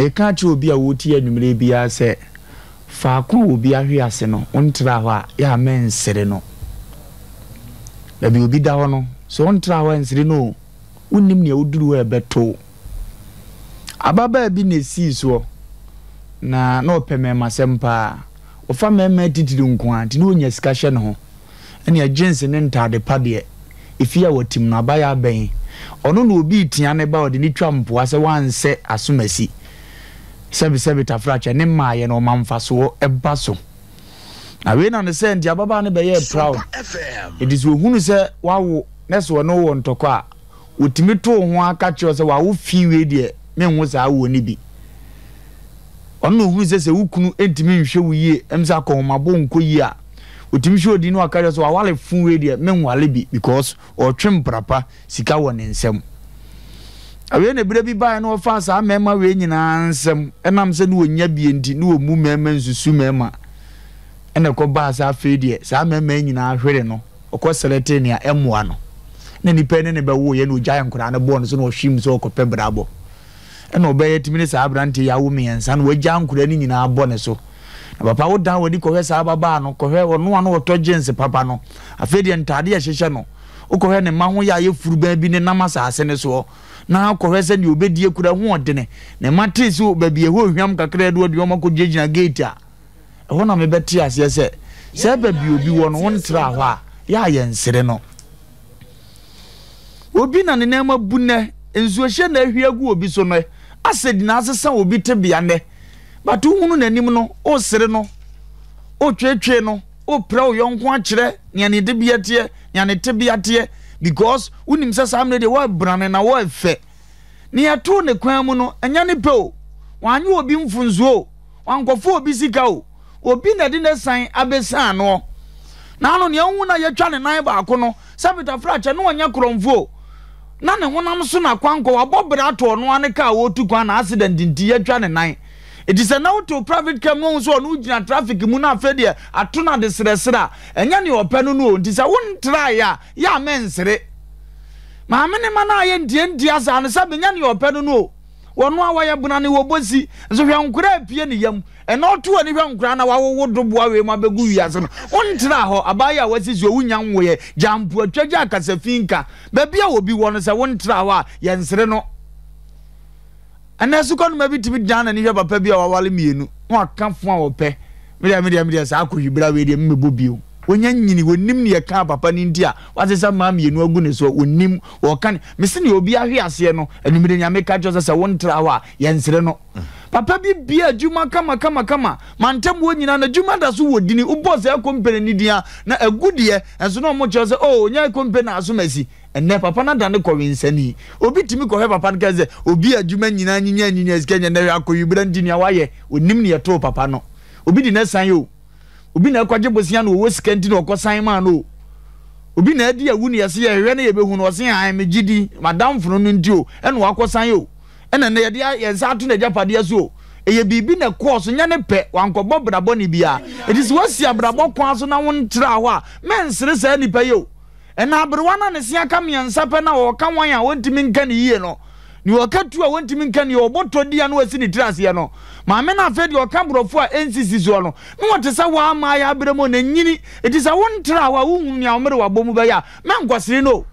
e ka che obi a woti anumre bia se fa kwa obi ahwe ase no ontra ho a ya men sere no da bi obi da ho no so ontra ho ensere no unnim ne oduru e beto ababa bi na si so na no pemema sempa ofa mema titiri nko a ti no nya sika hye no ho ene agency ne ntade pade ifia watim na abaya ben ono no obi tia ne ba ode ni twa mpoa se wanse asomasi sebi tafracha ne maaye no mamfa so eba so na we na ne se ndia baba ne be ye proud it is ohunu se wawo neso no wo ntoko a otimi to ho aka kyo se wawo fi we de me hu za wo ni bi ono ohunu se wukunu entimi nhwe wo yie emsa ko mabo nko yi a otimi hwe odi no aka kyo se wawale fu we de me nwale bi because o twem prapa sika wo ne nsem awe ne bire bi ba na ofa sa mema we nyina nsem enam se no onya bi enti no omu mema nsusu mema ene ko ba sa fedie sa mema nyina ahwere no okoselete ne emoa no na ni pe ne be wo ye no giant nkura na bo no so no hwim so okope brabo ene obaye timini sa abrante ya wo miensa no wagya nkura ni nyina abo ne so na papa wo dan wadi ko hwe sa baba no ko hwe ono ano oto jense papa no afedie ntade ya hyehye no ukohwe ne ma ho ya ye furu ba bi ne namasa ase ne so na akohwe se ne obedie kura ho odene ne matrisi ba bi ho hwam kakra de odi o mako jejina gate a ho na me beti ase se ba bi obi wo no won tra ho a ya ye nsere no obi na ne nema bunne enzuo hye na ahwie gu obi so no asedi na asesa obi tebia ne batu hunu nanim no o sere no o twetwe no o pra o yonko akire ne ne de biatie ne ne tebiatie because unim se samre de wa brane na wa fe ne yato ne kwan mu no anya ne pe o wanyi obi mfunzuo wankofo obi sika o obi na de ne san abesa no na no ne hu na yetwa ne nan ba ko no sabita fracha no anya kromfo na ne honam so na kwanko wabobra to no ane ka wo tu kwan na accident nti yetwa ne nan. It is an auto private car no so no gina traffic mu na afede atuna de sresra enya ne opanu no nti se won try ya mensere ma amene mana ye ndie asa ne sabe nya ne opanu no wono awaye buna ne wobosi so hwe nkura pie ne yam ena oto ani hwe nkura na wawo doboa we ma begu wiase no won try ho abaya wasisi owunya nwoye jampu atwaja akasafinka ba bia obi wono se won try ho ye nsere no anasu kon mabi tibi dana ni hwe papa bia wawale mienu wa kanfo a wope media sa akohibira we de mmebo bio wonya nyini wonim ne ka papa ni ndia wasesa ma mienu agu ne so wonim wo kan mesi ne obi ahwe ase no anumire nyame ka jo sa won tra wa yensere no papa bi bia juma kama mantem wo nyina na juma da so wodini ubo se company ni dia na agudie enso no mo che se oh nya company aso masi enne papa na dane ko winsani obi timi ko he papa nka ze obi adwuma nyina nyinya sikanya na akoyibra ndini awaye onim ne yeto papa no obi di na san yo obi na kwaje bosia no wo sika ndini okosan ma no obi na adi awu ne yese ye hwe na ye behu no osen han megidi madam funu no ndio ene wakosan yo ene na ye dia yensa atu na japade so eye bibi na course nya ne pe wankobo brabo ni bia it is wasi abrabo kwa so na won tra ho a mensere sa ni pe yo ena abrewana ne sia ka miensa pe na wo ka wan a wontimi nka ne yie no ni wo ka tu a wontimi nka ne oboto dia no asi ni trase no ma me na afedi o ka brofo a NCC so no no wote sa wa ma ya abremo na nyini it is a won tra wa wo hu nya omere wa bomu be ya menkwasire no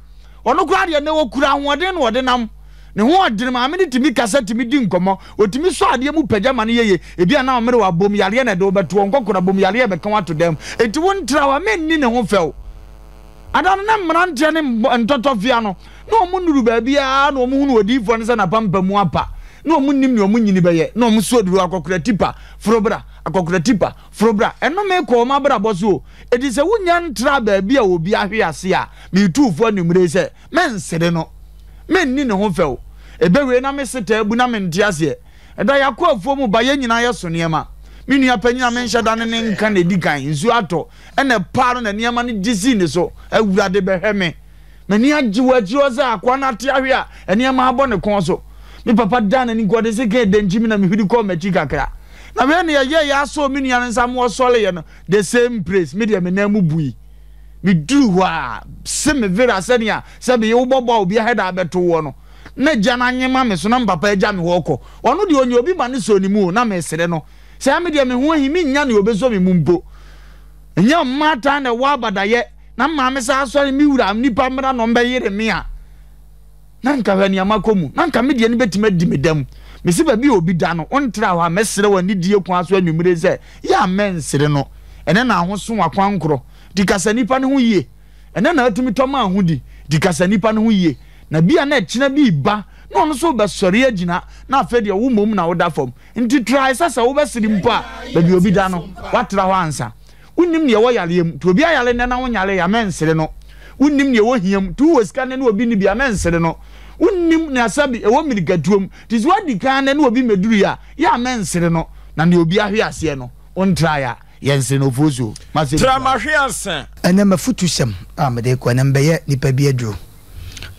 ono kura de ne wo kura hoden no de nam ne ho adene ma me timi kasa timi di nkomo otimi so ade mu pagama ne yeye ebia na omere wa bom yale na de obeto nkokora bom yale be kan wato dem enti won tra wa menni ne ho few adan na mrantia ne ntotofia no na omunuru ba bia na omuhunu odifo ne se na pampa mu apa na omunnim ne omunyini beye na omuso duru akokora tipa frobra akokora tipa frobra eno me ko ma bra boso edi se wunya ntra ba bia obi ahwe ase a me tufo numre se mensere no menni ne ho few ebewe na me seta abu na me ntiase eda yakọ afuo mu ba ye nyina ye so niema minu apanya me nhada ne nka na dikan nzu ato ene paaro na niema ne disi ne so awurade beheme mani agjiwaji oza akwa na te ahwe a eniema abo ne kon so mi papa dan ni gode se ke denjimi na mi hudi ko machi kakra na we ne ye ya so minu ya nsam wo sole ye no the same place me de me na mu bui mi duru wa se me vera senia se be wo bobo obi heda abeto wo no na jana nyema me so na papa eja me hoko ono de onye obi ma ne so ni mu na me sere no se ame de me ho himi nya ne obezo me mumpo nya mata na wa badaye na ma me sa asori mi wura nipa mra no mbe yire me a na nka hwani amakomu na nka me de ne betima di medam me se ba bi obi da no ontra wa mesere wani die kwa so anwumire se ya men sere no ene na ahoso wakwankro di kasa nipa ne ho yie ene na atumi toma ahudi di kasa nipa ne ho yie na bia na ekina bi ba na ono so be sori agina na afa de wo mom na wo da fam nti try sasa wo be siri mpo a ba bi obi da no watra ho ansa unnim ne wo yalem to obi ayale ne na wo nyale ya mensere no unnim ne wo hiam to wo sika ne na obi ni bia mensere no unnim ne asabi e wo mirigatuom tis wadi kan ne na obi meduru ya mensere no na ne obi ahwe ase no on try a yense no fozo tramahwe ase ene mafutusem amede ko na mbeye nipa bi aduro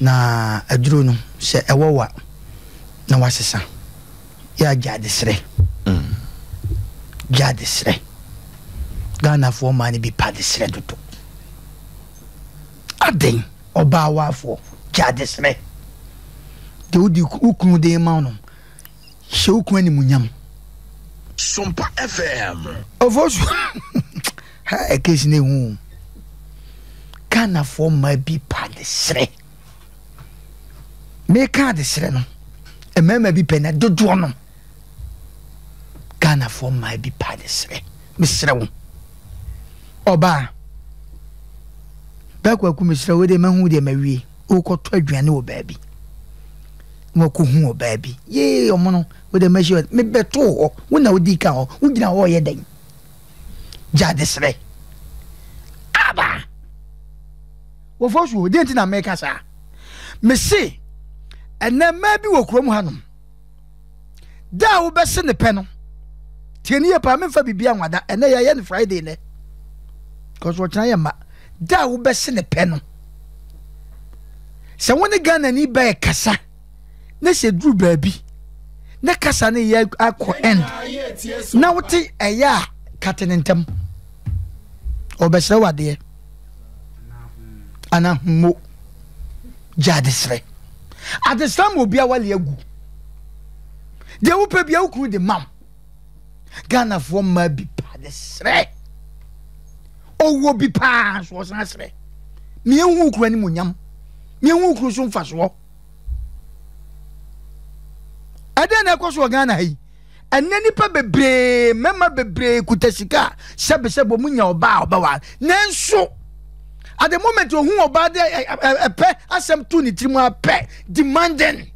na aduro no se ewowa na wasesa ya jadesre jadesre Ghana for money be padesre dodo aden oba wafo jadesre de odi ukunu de ma no hye ukunu ni munyam SOMPA FM ovosu ha ekesi ne hu Ghana for my be padesre me ka desre no emema bi pena dodo no Ghana for my be padesre misre wo oba bakwa ku misre wo de mahu de mawie wo ko to aduane wo baabi wo ko hu wo baabi ye omo no wo de mashi me beto ho wo na wo di ka ho wo gina ho ye den ja desre aba wo fosu de ntina me kasa me se ena ma bi wo krom hanom da wo bese ne pe no tieni ye pa me fa bibia nwada ena ye ne Friday ne cause what na ma da wo bese ne pe no se woni Ghana ni ba kasa na se dru baabi na kasa ne ye akọ end na wote eya katenentem obesre wade ana mo jadesre at the time obi awale agu de wo pe bia ukuru de mam Ghana for ma bi pa desre owo bi pa so san sre mi ehu ukuru ani munyam mi ehu ukuru so mfa so ade na ekoso Ghana yi enani pa bebre mema bebre kutasika sebe munya oba wa nanso at the moment who oba de pe asem tu ni trimu ape demanding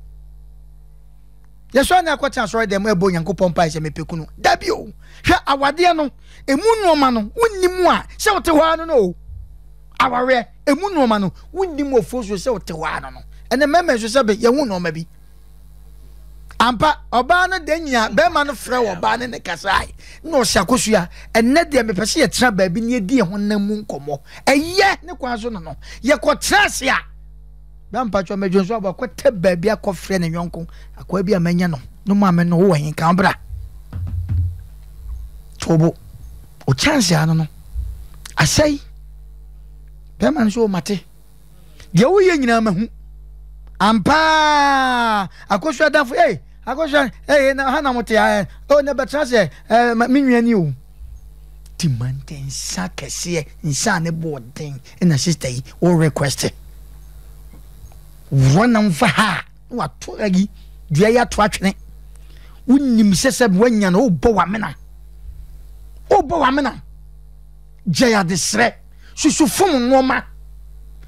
yeso na akwacha so dem ebo Nyankopon pa ise mepekunu dabi o hwe awade no emu nuoma no wonnimu a se wote ho ano no aware emu nuoma no wonnimu ofoso se wote ho ano no ene meme so sebe ye hu nuoma bi ampa oba no denya be ma no frɛ oba ne kasai no siakosua enne de me pese ye tra baabi ne di ho namu nkomo eye ne kwa so no ye ko trase a be ampa cho medwo so aba ko te baabi akɔfrɛ ne yonko akwa bi amanya no ma me no wo hin kan bra tobo o chance ano no asai be ma so mate ye wo ye nyina mahu ampa akosua dafo akosua na hana mote o ne betrase minwani o demanding sakese nsa ne boarding na sister yi o request wona mfa ha wa to agi dua ya to atwene wonnim sese wanya na o bo wa mena jaya desre susufum nwoma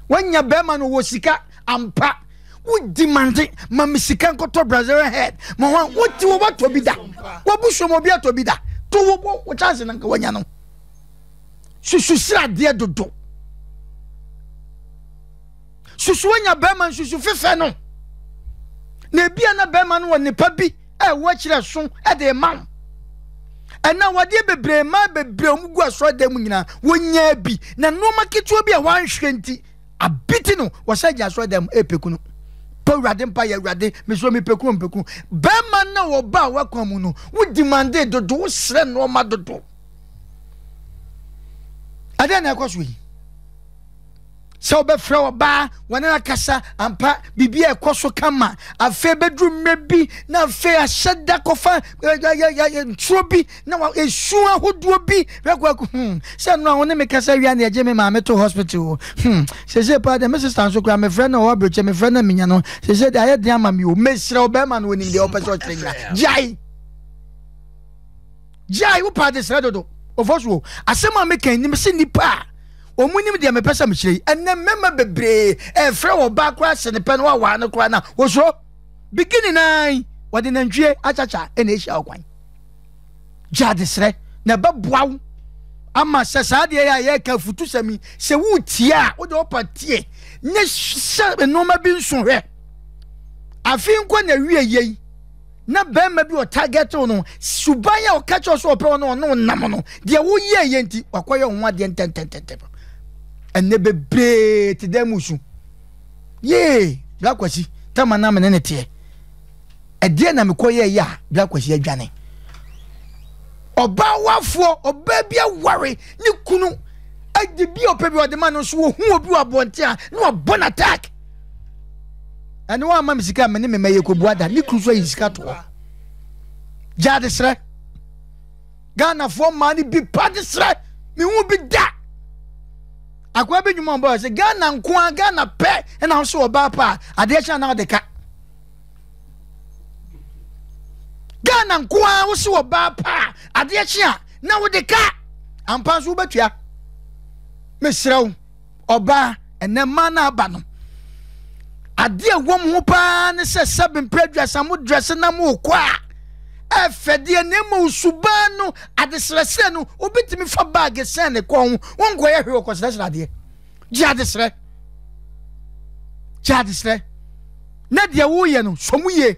wanya bema no wo sika ampa wo demanding mamisika nkoto Brazilian head ma wo ti wo bato bi da wo busho mo bi ato bi da to wo chance nka wanya no susu sira de dodo susu wanya bema susu fefe no na bia na bema no ne pa bi wo kire so de mam ena wade bebre ma bebre omugu aso de mu nyina wonya bi na no maketu bi a wanhwe nti abiti no wasaja aso de epekunu Powrade mpa ye wrade meso me peku be man na wo ba wakwan mu no wo demande dodo wo sre no ma dodo ade na ekoso yi so be fra oba wona kasa ampa bibia ekoso kama afe bedrum mebi na afe ashada kofa trobi na esu ahodo bi rekwaku se no wona me kasa wi na eje me ma to hospital se pa de Mrs. Tanso kwa me friend no obeche me friend na minya no se de aye de ama mi o mesra oba ma no ni de opeso trenga jai wo pa de sra dodo ofoso asema me kan ni me se nipa omunim de me pesa me chire enne mema bebre efre wo ba kwa se ne pe no wa no kwa na wo so beginning nine wode nantwie achacha ene ehia okwan jade sre na babuaw ama sesa de ya ka Afutusem se wo tia wo de opatie ne se no ma bi nso hwe afin kwa na wie yei na bema bi o target no suban ya o catch us o pe no nam no de wo ye nti wakoye ho ade ntententente enne bebre ti demusu ye blakwasi tamana me ne tie ede na me koye ya blakwasi adwane oba wafo oba bia ware ni kunu ade bi o pe bi o de ma no so hu obi wa bonte a no bon attack ane wa ma misika me ne me maye ko buada ni kunu so yisika to jade sre Ghana for money bi padi sre me hu bi da akwa be nyuma mbo se Ghana nko Ghana pe e na so oba pa ade cha na de ka Ghana nko wo se oba pa ade cha na wo de ka ampa so betua mesrew oba ene ma na aba no ade wom ho pa ne se seven predress amu dress na mu kwa efede ne mu subanu ade sresre no obetimi fa bag sen ne kon won go ye hwe ko sresre ade jade sre na de wo ye no somuye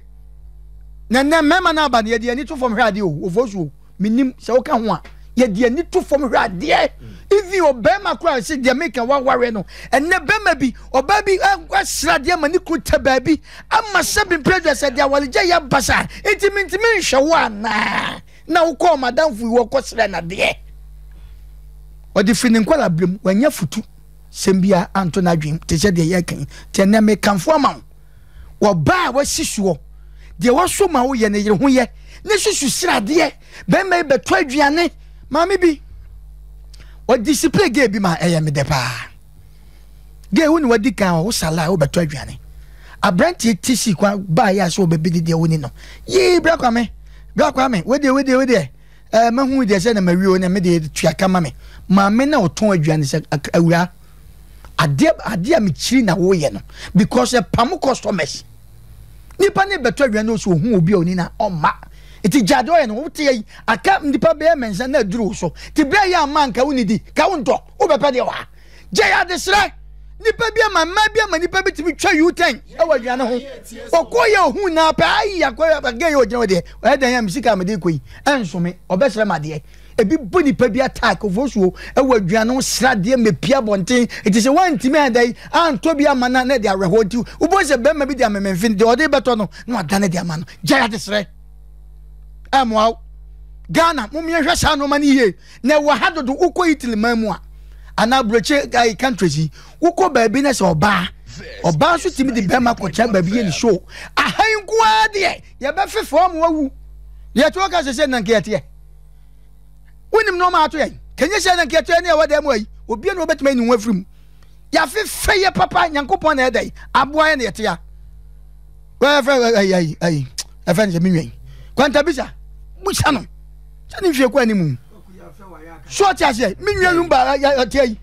na mema na aba ne de ani to fom hwe ade o ofosu minim se wo ka ho a ye de ani to fom hwe ade ivi obema kwa se de make wa ware no enne bema bi oba bi asra de mani kuta baabi ama seven prejudice de awalija ya basa intimi nhwe na ukọ madam fu wo kosra na de odi fini nkwala blem wanya futu sembia anto na dwem te se de ya kan te na me kanfo ama wo ba wa sisuo de wo so ma wo ye ne yire ho ye ne susu sra de bema be to aduane mami bi o discipline ge bi ma eye me de pa ge woni wadi kan o sala o beto aduane abranti tisi kwa ba ya so be bidi de woni no ye bra kwa me we de mahu de se na mawi o na me de tuaka ma me na o ton aduane se awura ade me chiri na wo ye no because e pam customers nipa ne beto aduane o so hu obi oni na o ma iti jado ye no wote aka nipa be mensa na duru so ti bra ya manka wonidi ka wonto wo be pede wa je ya de sre nipa bi ma bi ma nipa bi timi twa U10 e wadwane ho okoye ohu na pa ayi akoya ge yo gina de e dan ya misika ma de koyi ensome obesre ma de ebi bo nipa bi attack ofosuo e wadwane ho sra de mepia bonten iti se wantimi adai anto bi amana na de arehoti ubo se be ma bi de amemfin de ode beto no na adane de amano je ya de sre amwa Ghana mumye hwe sa no mani ye na wa hadodo uko Italy mamu a ana broche guy countries uko baabi na se oba so timi de bema ko cha baabi ye ni show ahan ku ade ye be fefo mo wawu ye to ka se na nkete ye wonim no ma to ye kenye se na nkete ne wa da mu ayi obi na obetuma ni wafrim ya fefe ye papa nyankopon na edai aboa ye na ye te ya wa fa ai afa nje minwen kwanta bisa mucha no sani hwe kwa animu so tia se minwen rumba ya tie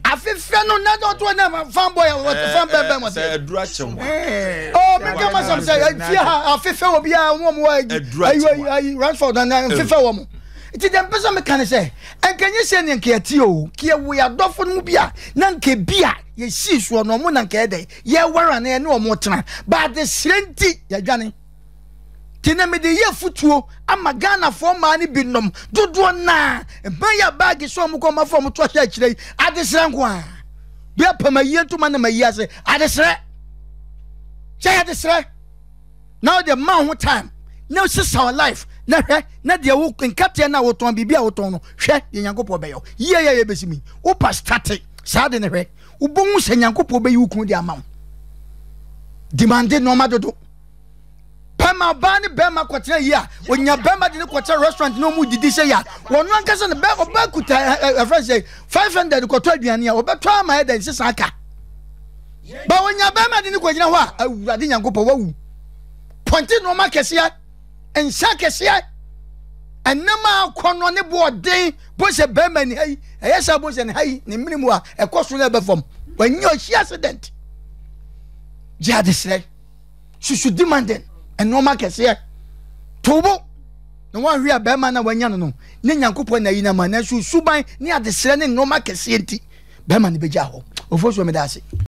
afefe no na do to na fanboy fan bebe mo se adura chem oh me kama some say fia afefe obi a wo mo ayi Ransford na afefe wo mo iti dem pesa me kan se enkenye se ne nke ati o kie wo ya dofo no bia na nke bia ye si so no mo na nke ede ye wara na ne o mo tena but the srenti ya dwane tina me de ye futuo ama Ghana for mani binom dodo na ban ya bag so mo ko ma for mo to hia kire adesre nko a bia pama ye ntuma na mayi ase adesre chai adesre now the man who time now this our life na hwe na de wo nkate na wo ton bibia wo ton no hwe ye nyankopɔ bɛyɛ ye besimi wo pa start sa de ne hwe ubongu se nyankopɔ bɛyi wo kunu de ama wo demande normal dodo bɛma ba ne bɛma kɔtena yi a onya bɛma de ne kɔtena restaurant no mu didi sɛ ya wɔno ankasa ne bɛ ɔba kuta friend say 500 kɔtɔ aduane a ɔbɛtɔ ama yɛ den sesa aka ba onya bɛma de ne kɔgyina hɔ a awurade nyankopɔ wawu ponti normal kɛseɛ ensa kɛseɛ enama akɔnɔ ne boɔden bo sɛ bɛma ni hayi ɛyɛ sɛ bo sɛ ne hayi ne minimu a ɛkɔ so na ɛbɛfam wanyi ɔhyi accident jihadisrɛ susu demanding normal kɛseɛ tobo na wan hwɛ bɛma na wanya no ne nyankopɔ na yi na ma na suban ne adesrɛ ne normal kɛseɛ nti bɛma ne bɛgya hɔ ofo so me da ase